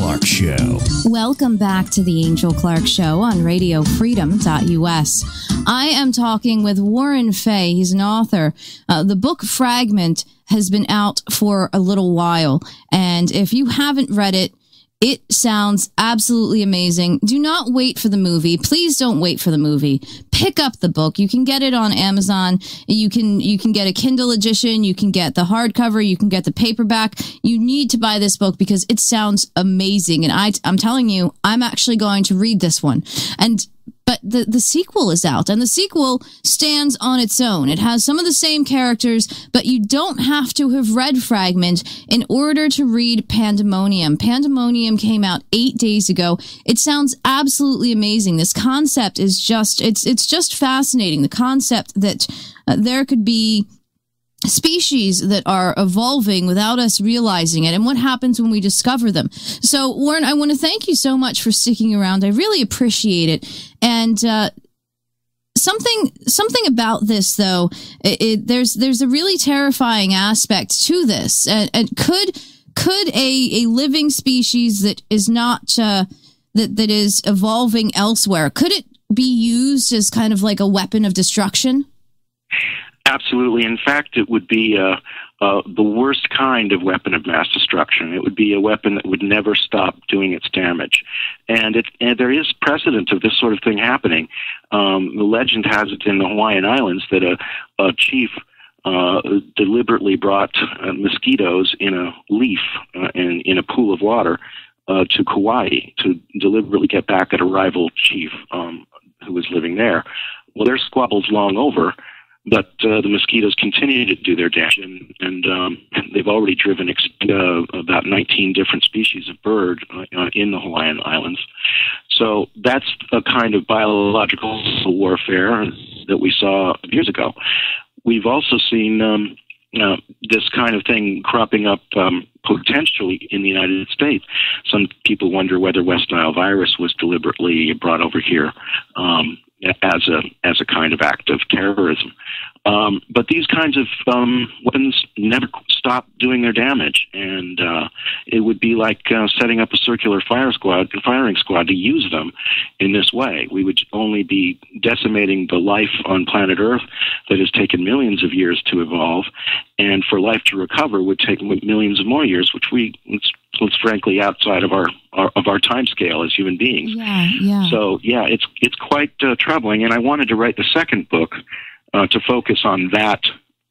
Clark Show. Welcome back to the Angel Clark Show on radiofreedom.us. I am talking with Warren Fahy. He's an author. The book Fragment has been out for a little while, and if you haven't read it, it sounds absolutely amazing. Do not wait for the movie. Please don't wait for the movie. Pick up the book. You can get it on Amazon. You can get a Kindle edition. You can get the hardcover. You can get the paperback. You need to buy this book because it sounds amazing. And I'm telling you, I'm actually going to read this one. But the sequel is out, and the sequel stands on its own. It has some of the same characters, but you don't have to have read Fragment in order to read Pandemonium. Pandemonium came out 8 days ago. It sounds absolutely amazing. This concept is it's just fascinating. The concept that there could be species that are evolving without us realizing it, and what happens when we discover them. So, Warren, I want to thank you so much for sticking around. I really appreciate it. And something about this, though, there's a really terrifying aspect to this. And could a living species that is not that is evolving elsewhere, could it be used as kind of like a weapon of destruction? Absolutely. In fact, it would be the worst kind of weapon of mass destruction. It would be a weapon that would never stop doing its damage. And there is precedent of this sort of thing happening. The legend has it in the Hawaiian Islands that a chief deliberately brought mosquitoes in a leaf in a pool of water to Kauai to deliberately get back at a rival chief who was living there. Well, their squabble's long over. But the mosquitoes continue to do their damage, and they've already driven about 19 different species of bird in the Hawaiian Islands. So that's a kind of biological warfare that we saw years ago. We've also seen this kind of thing cropping up potentially in the United States. Some people wonder whether West Nile virus was deliberately brought over here as a kind of act of terrorism. But these kinds of weapons never stop doing their damage, and it would be like setting up a circular firing squad to use them in this way. We would only be decimating the life on planet Earth that has taken millions of years to evolve, and for life to recover would take millions of more years, which was frankly outside of our time scale as human beings. Yeah. So it's quite troubling, and I wanted to write the second book to focus on that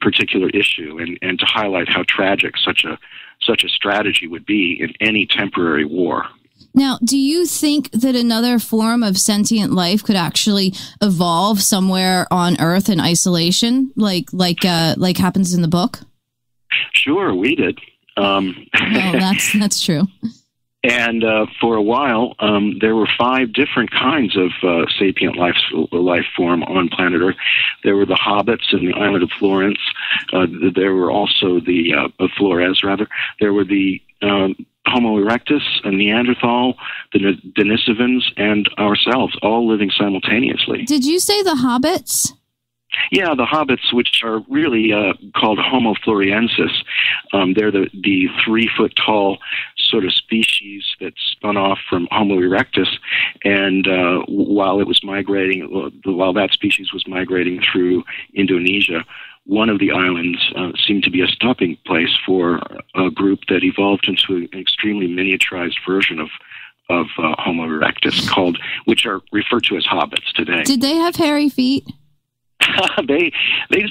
particular issue and to highlight how tragic such a strategy would be in any temporary war. Now, do you think that another form of sentient life could actually evolve somewhere on Earth in isolation, like happens in the book? Sure, we did. Well, that's true. And for a while, there were 5 different kinds of sapient life form on planet Earth. There were the hobbits in the island of Florence. There were also the Flores, rather. There were the Homo erectus, a Neanderthal, the Denisovans, and ourselves, all living simultaneously. Did you say the hobbits? Yeah, the hobbits, which are really called Homo floresiensis. They're the 3-foot-tall sort of species that spun off from Homo erectus, and while that species was migrating through Indonesia, one of the islands seemed to be a stopping place for a group that evolved into an extremely miniaturized version of Homo erectus, which are referred to as hobbits today. Did they have hairy feet? They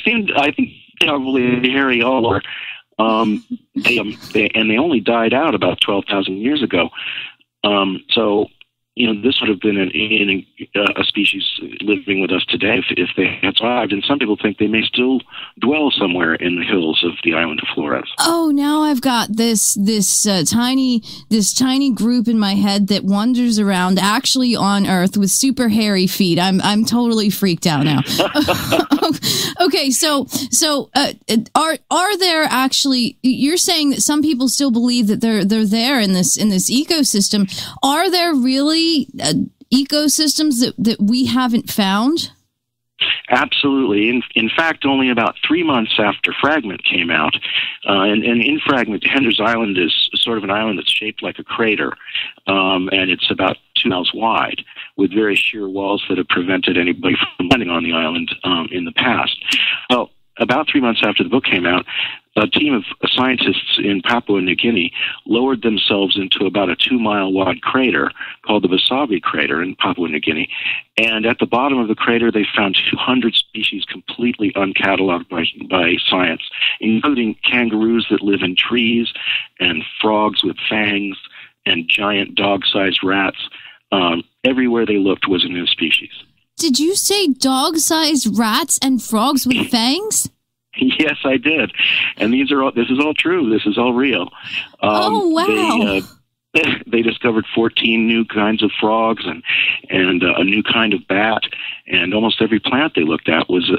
seemed, I think, probably hairy all over. They only died out about 12,000 years ago. So this would have been a species living with us today if they had survived. And some people think they may still dwell somewhere in the hills of the island of Flores. Oh, now I've got this tiny group in my head that wanders around actually on Earth with super hairy feet. I'm totally freaked out now. Okay, so are there actually? You're saying that some people still believe that they're there in this ecosystem. Are there really ecosystems that we haven't found? Absolutely. In fact, only about 3 months after Fragment came out, and in Fragment, Hender's Island is sort of an island that's shaped like a crater, and it's about 2 miles wide, with very sheer walls that have prevented anybody from landing on the island in the past. Well, about 3 months after the book came out, a team of scientists in Papua New Guinea lowered themselves into about a 2-mile wide crater called the Vasavi crater in Papua New Guinea. And at the bottom of the crater, they found 200 species completely uncatalogued by science, including kangaroos that live in trees and frogs with fangs and giant dog-sized rats. Everywhere they looked was a new species. Did you say dog-sized rats and frogs with fangs? Yes, I did. And this is all true. This is all real. Oh, wow. They discovered 14 new kinds of frogs and a new kind of bat, and almost every plant they looked at was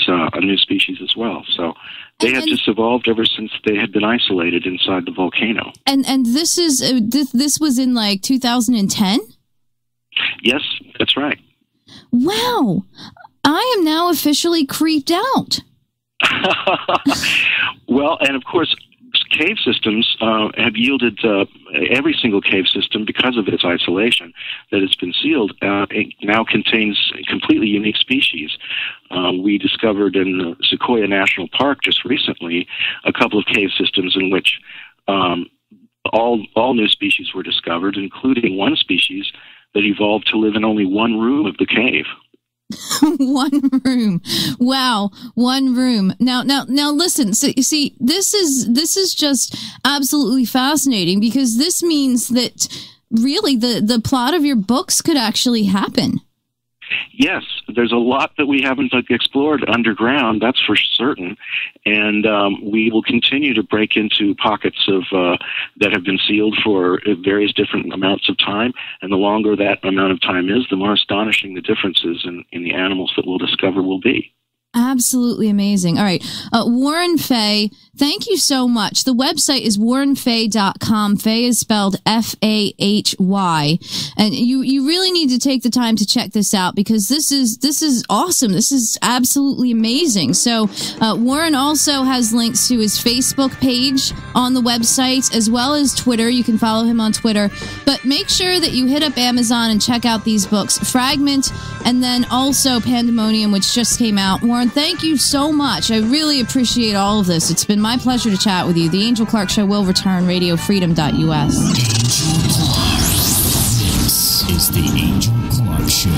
a new species as well. So they had just evolved ever since they had been isolated inside the volcano. And this is this was in like 2010? Yes, that's right. Wow. I am now officially creeped out. Well, and of course, cave systems have yielded every single cave system, because of its isolation that has been sealed, it now contains completely unique species. We discovered in the Sequoia National Park just recently a couple of cave systems in which all new species were discovered, including one species that evolved to live in only one room of the cave. One room. Wow, one room. Now listen, so you see, this is just absolutely fascinating, because this means that really the plot of your books could actually happen. Yes, there's a lot that we haven't explored underground, that's for certain, and we will continue to break into pockets of that have been sealed for various different amounts of time, and the longer that amount of time is, the more astonishing the differences in the animals that we'll discover will be. Absolutely amazing. All right. Warren Fahy, thank you so much. The website is warrenfahy.com. Fahy is spelled Fahy. And you really need to take the time to check this out, because this is awesome. This is absolutely amazing. So Warren also has links to his Facebook page on the website, as well as Twitter. You can follow him on Twitter. But make sure that you hit up Amazon and check out these books, Fragment, and then also Pandemonium, which just came out. Warren, thank you so much. I really appreciate all of this. It's been my pleasure to chat with you. The Angel Clark Show will return, radiofreedom.us. Angel Clark. This is the Angel Clark Show.